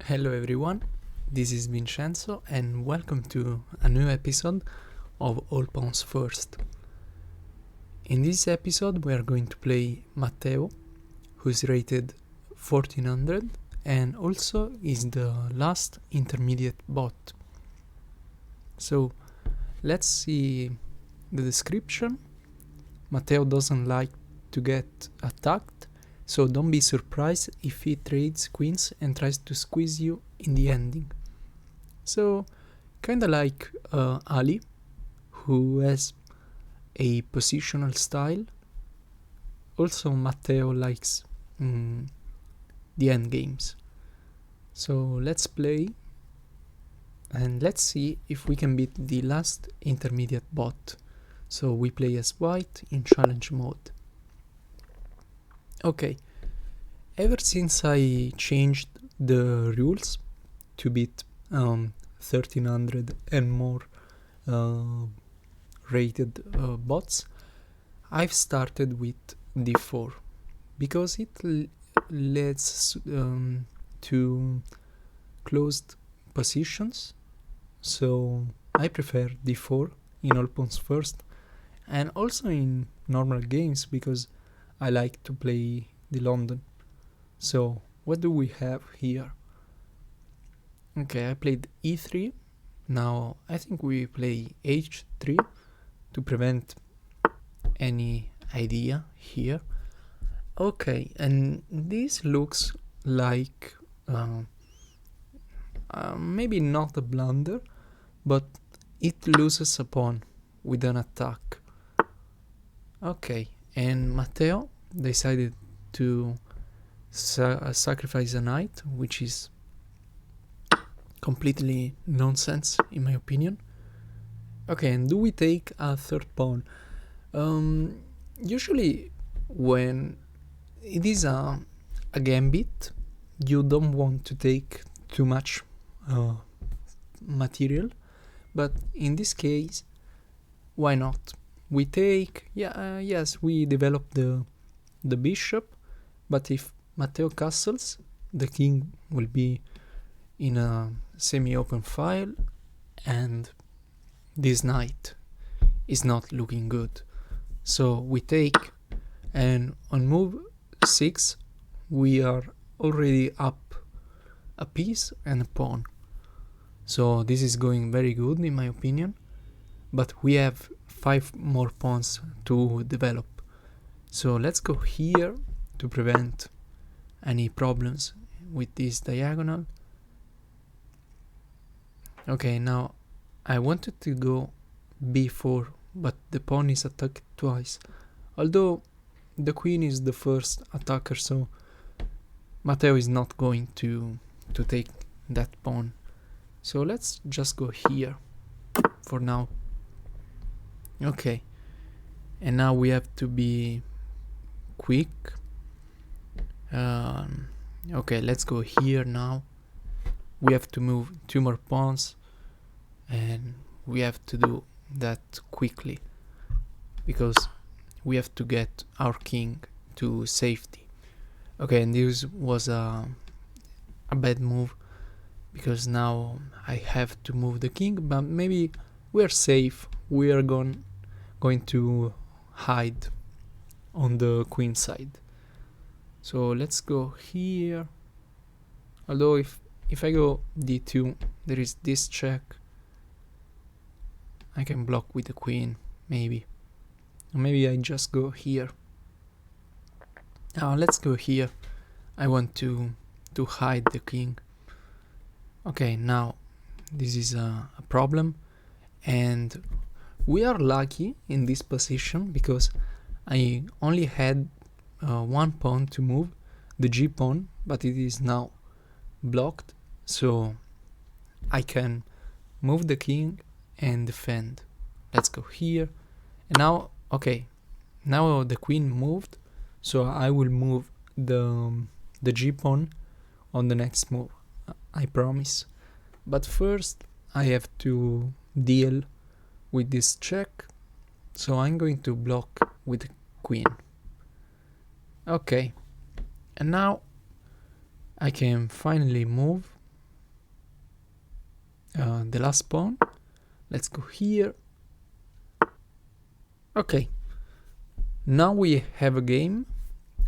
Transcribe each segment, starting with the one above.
Hello everyone, this is Vincenzo and welcome to a new episode of All Pawns First. In this episode we are going to play Mateo, who's rated 1400 and also is the last intermediate bot. So let's see the description. Mateo doesn't like to get attacked, so don't be surprised if he trades queens and tries to squeeze you in the ending. So, kinda like Ali, who has a positional style. Also, Matteo likes the end games. So let's play and let's see if we can beat the last intermediate bot. So we play as white in challenge mode. Okay, ever since I changed the rules to beat 1300 and more rated bots, I've started with d4 because it leads to closed positions, so I prefer d4 in all pawns first and also in normal games because I like to play the London. So what do we have here? Okay, I played e3. Now I think we play h3 to prevent any idea here. Okay, and this looks like maybe not a blunder, but it loses a pawn with an attack. Okay, and Matteo decided to sacrifice a knight, which is completely nonsense in my opinion. Okay, and do we take a third pawn? Usually when it is a gambit, you don't want to take too much material, but in this case, why not? We take, yes, we develop the bishop, but if Matteo castles, the king will be in a semi-open file, and this knight is not looking good. So we take, and on move 6, we are already up a piece and a pawn. So this is going very good in my opinion, but we have 5 more pawns to develop. So let's go here to prevent any problems with this diagonal. Okay, now I wanted to go b4, but the pawn is attacked twice. Although the queen is the first attacker, so Matteo is not going to take that pawn. So let's just go here for now. Okay, and now we have to be quick. Okay, let's go here now. We have to move 2 more pawns and we have to do that quickly because we have to get our king to safety. Okay, and this was a bad move because now I have to move the king, but maybe we're safe. We are going to hide on the queen side. So let's go here. Although if I go d2, there is this check. I can block with the queen, maybe. Or maybe I just go here. Now let's go here. I want to hide the king. Okay, now this is a problem, and we are lucky in this position because I only had 1 pawn to move, the g pawn, but it is now blocked, so I can move the king and defend. Let's go here, and now, okay, now the queen moved, so I will move the g pawn on the next move, I promise. But first I have to deal with this check, so I'm going to block with the queen. Okay, and now I can finally move the last pawn. Let's go here. Okay, now we have a game,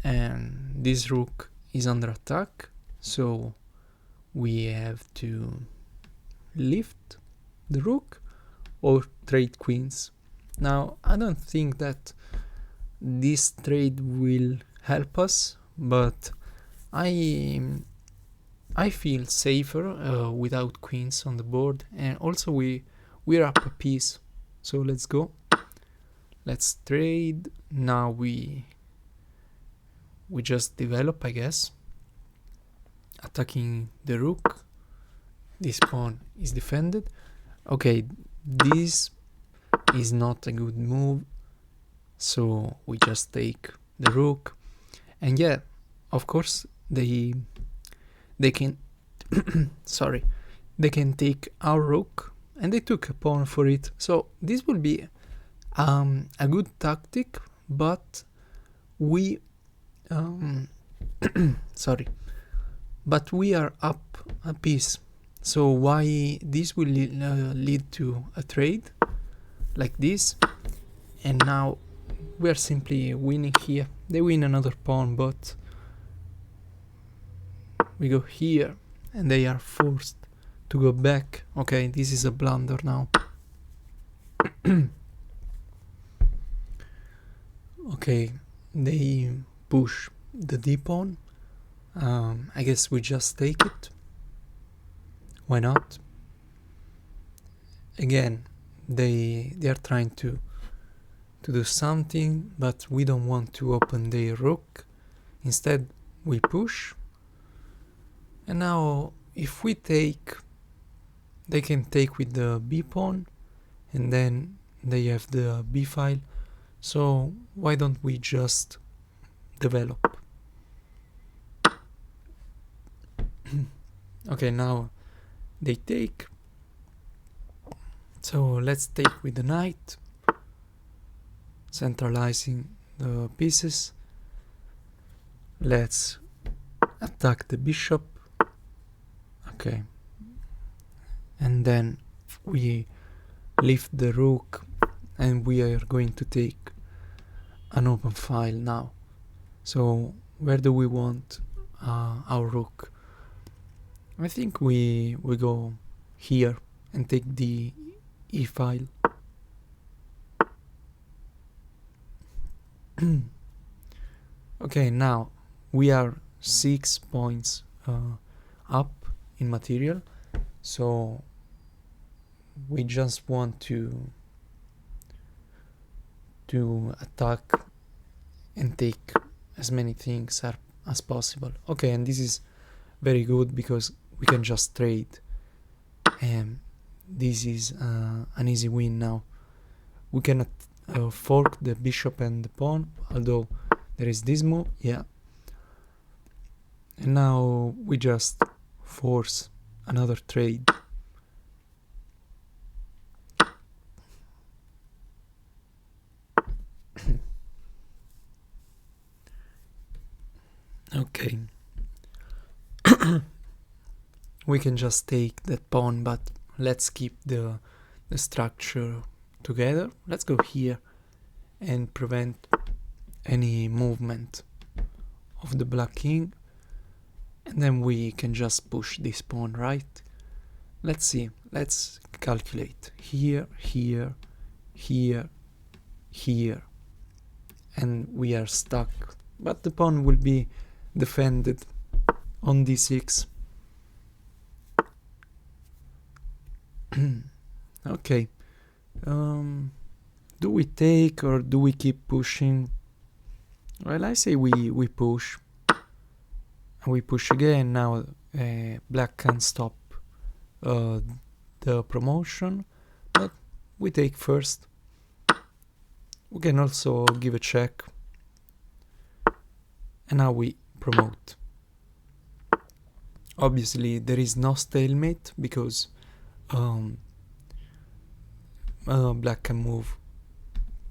and this rook is under attack, so we have to lift the rook or trade queens. Now, I don't think that this trade will help us, but I feel safer without queens on the board, and also we're up a piece, so let's go. Let's trade. Now we just develop, I guess, attacking the rook. This pawn is defended. Okay, this is not a good move, so we just take the rook. And yeah, of course they can sorry, they can take our rook, and they took a pawn for it, so this will be a good tactic, but we sorry, but we are up a piece, so why this will lead to a trade like this, and now we are simply winning here. They win another pawn, but we go here and they are forced to go back. Okay, this is a blunder now. Okay, they push the d pawn. I guess we just take it. Why not? Again, they are trying to do something, but we don't want to open their rook. Instead, we push. And now, if we take, they can take with the b pawn, and then they have the b file. So why don't we just develop? Okay, now they take. So let's take with the knight, centralizing the pieces. Let's attack the bishop. Okay, and then we lift the rook, and we are going to take an open file now. So where do we want our rook? I think we go here and take the e file. Okay, now we are 6 points up in material, so we just want to attack and take as many things as possible. Okay, and this is very good because we can just trade, and this is an easy win now. We cannot fork the bishop and the pawn, although there is this move, yeah. And now we just force another trade. Okay. We can just take that pawn, but let's keep the structure together. Let's go here and prevent any movement of the black king, and then we can just push this pawn, right? Let's see, let's calculate here, here, here, here, and we are stuck, but the pawn will be defended on d6. Okay, do we take or do we keep pushing? Well, I say we push. We push again. Now black can stop the promotion, but we take first. We can also give a check, and now we promote. Obviously there is no stalemate because black can move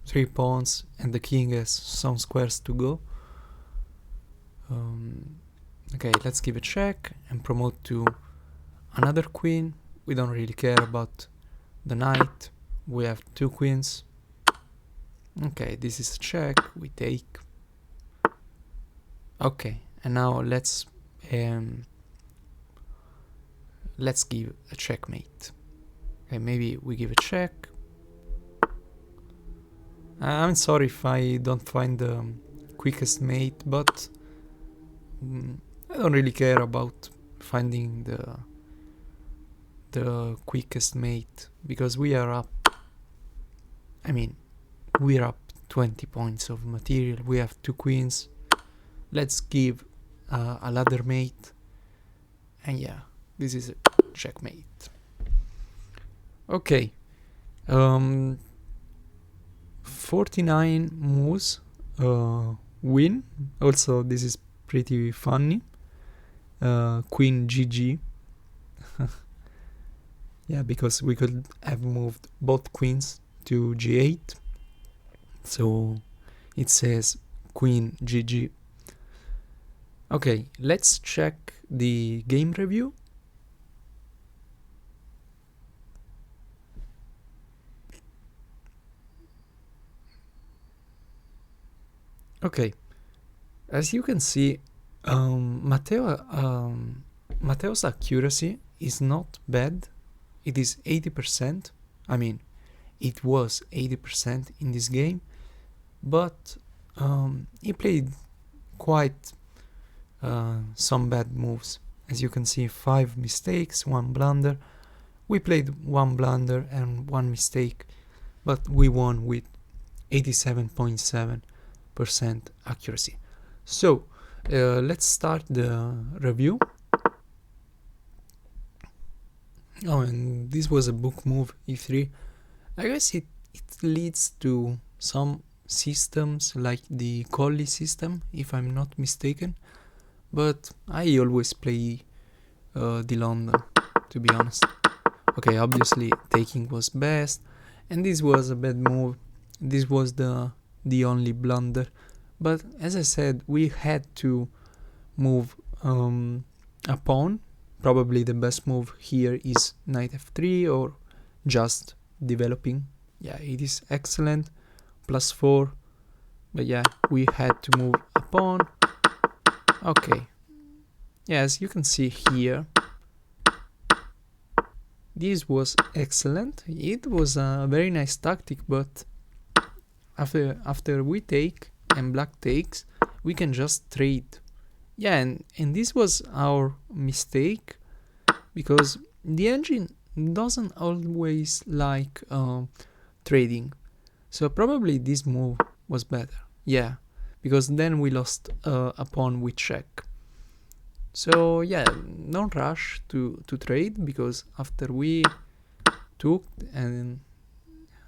3 pawns and the king has some squares to go. Okay, let's give a check and promote to another queen. we don't really care about the knight. We have 2 queens. Okay, this is a check, we take. Okay, and now let's give a checkmate. Okay, maybe we give a check. I'm sorry if I don't find the quickest mate, but I don't really care about finding the quickest mate, because we are up. I mean, we're up 20 points of material. We have 2 queens. Let's give a ladder mate. And yeah, this is a checkmate. Okay. 49 moves win. Also, this is pretty funny. Queen GG. Yeah, because we could have moved both queens to G8. So it says Queen GG. Okay, let's check the game review. Okay, as you can see, Mateo's accuracy is not bad. It is 80%. I mean, it was 80% in this game, but he played quite some bad moves. As you can see, 5 mistakes, 1 blunder. We played 1 blunder and 1 mistake, but we won with 87.7% accuracy. So let's start the review. Oh, and this was a book move, e3. I guess it leads to some systems like the Collie system, if I'm not mistaken. But I always play the London, to be honest. Okay, obviously taking was best, and this was a bad move. This was the only blunder. But as I said, we had to move a pawn. Probably the best move here is knight f3 or just developing. Yeah, it is excellent. +4. But yeah, we had to move a pawn. Okay. Yeah, as you can see here, this was excellent. It was a very nice tactic, but after we take and black takes, we can just trade. Yeah, and this was our mistake, because the engine doesn't always like trading. So probably this move was better. Yeah, because then we lost a pawn with check. So yeah, don't rush to trade, because after we took and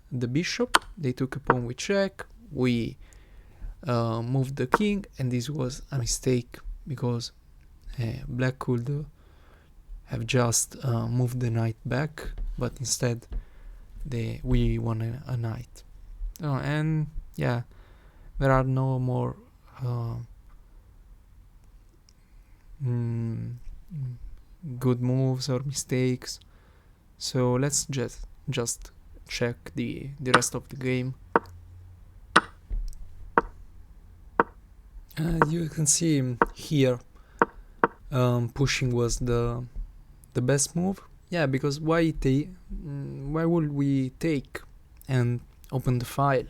the bishop, they took a pawn with check, we moved the king, and this was a mistake, because black could have just moved the knight back, but instead we won a knight. And yeah, there are no more good moves or mistakes. So let's just check the rest of the game. You can see here, pushing was the best move. Yeah, because why would we take and open the file?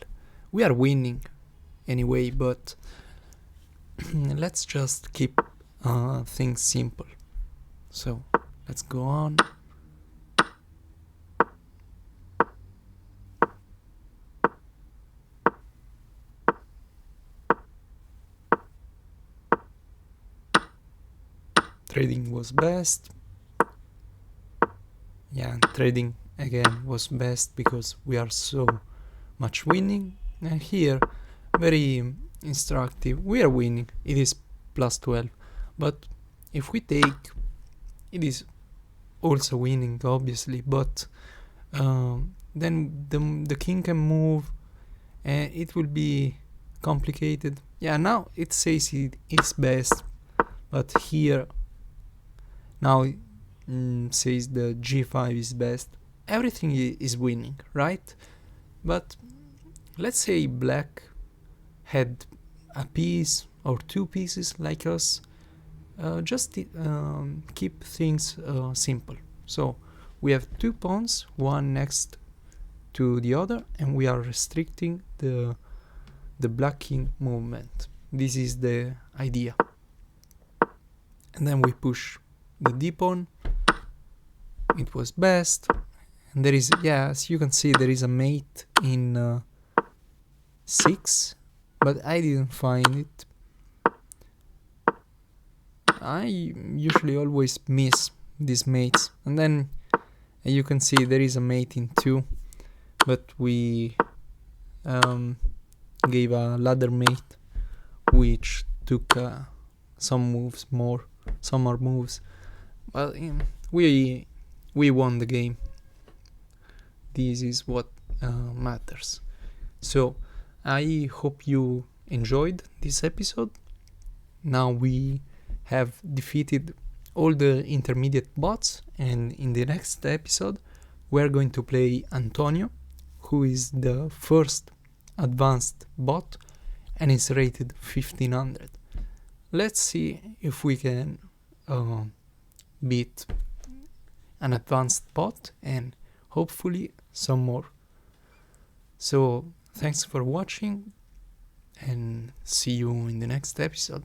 We are winning anyway, but let's just keep things simple. So let's go on. Trading was best. Yeah, trading again was best, because we are so much winning. And here, very instructive. We are winning. It is +12. But if we take, it is also winning, obviously. But then the king can move, and it will be complicated. Yeah, now it says it is best, but here now says the g5 is best, everything is winning, right? But let's say black had a piece or two pieces like us. Just keep things simple. So we have two pawns, one next to the other, and we are restricting the black king movement. This is the idea. And then we push the d pawn. It was best. And there is, yeah, as you can see, there is a mate in 6, but I didn't find it. I usually always miss these mates. And then you can see there is a mate in 2, but we gave a ladder mate, which took some more moves. Well, we won the game. This is what matters. So I hope you enjoyed this episode. Now we have defeated all the intermediate bots, and in the next episode we're going to play Antonio, who is the first advanced bot and is rated 1500. Let's see if we can beat an advanced bot and hopefully some more. So thanks for watching and see you in the next episode.